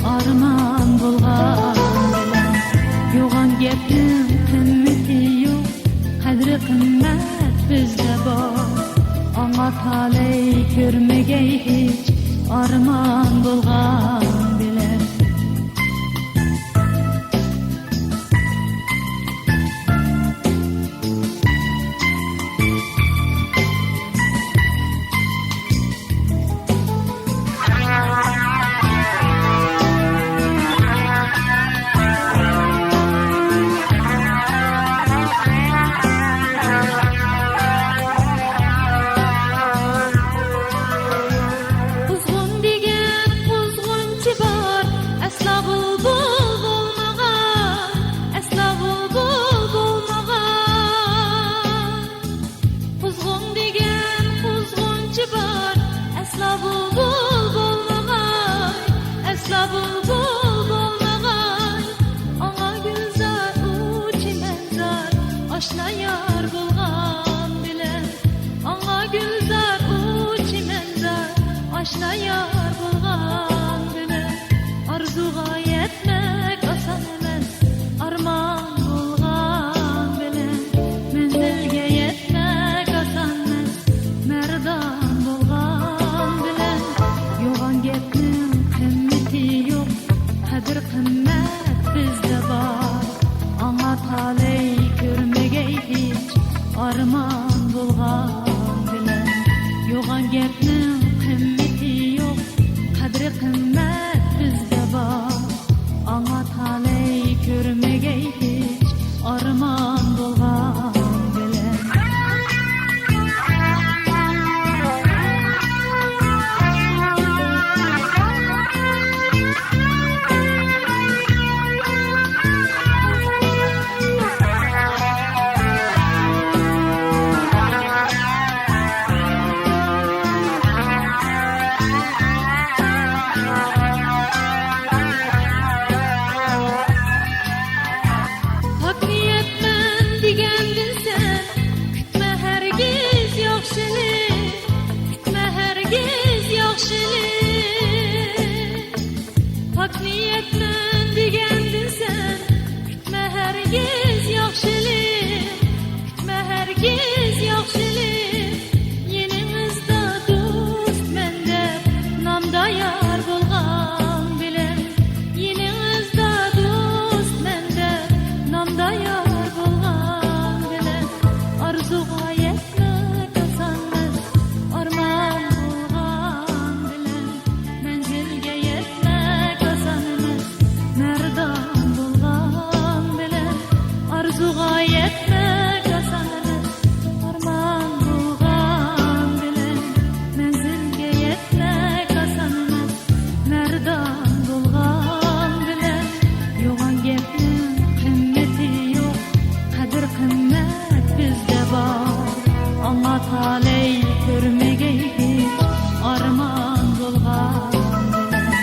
arman bulgan bilen. Yoğan gepnin kımmeti yok, kadri kımmet bizde var. Ana talay görmegey hiç arman bulgan bilen. Aşna yar bulgan bilen, ana gülzar uçi menzar. Aşna yar bulgan bilen, arzuga yetmek asan emas, arman bulgan bilen. Menzilge yetmek asan emas, merdan bulgan bilen. Yoğan gepnin kımmeti yok, kadir kımmet bizde var. Ana talay görmegey hiç arman bulgan bilen. Yoğan gepnin kımmeti yok, kadri kımmet bizde var. Ana talay görmegey hiç arman bulgan bilen. Pak niyetmen digendin sen, kütme hergiz yaxşilik, kütme hergiz yaxşilik. Yeningizda do'st mende, namda yar bulgan bilen. Yeningizda do'st mende, namda yar bulgan bilen. Arzuga yetmek asan emas, arman bulgan bilen. Menzilge yetmek asan emas, merdan bulgan bilen. Arzuga yetmek asan emas, arman bulgan bilen. Menzilge yetmek asan emas, merdan bulgan bilen. Yoğan gepnin kımmeti yok, kadir kımmet bizde var. Ana talay görmegey hiç arman bulgan bilen.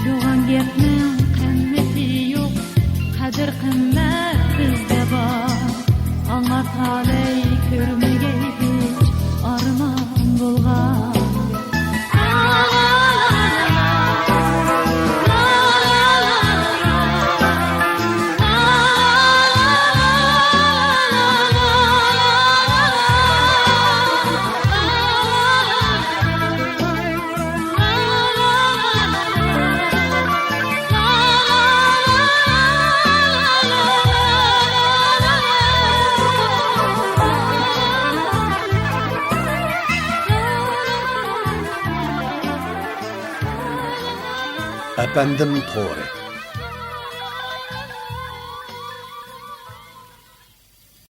Yoğan gepnin kımmeti yok, kadir kımmet bizde var. Ana talay görmegey hiç arman bulgan. Efendim Tore.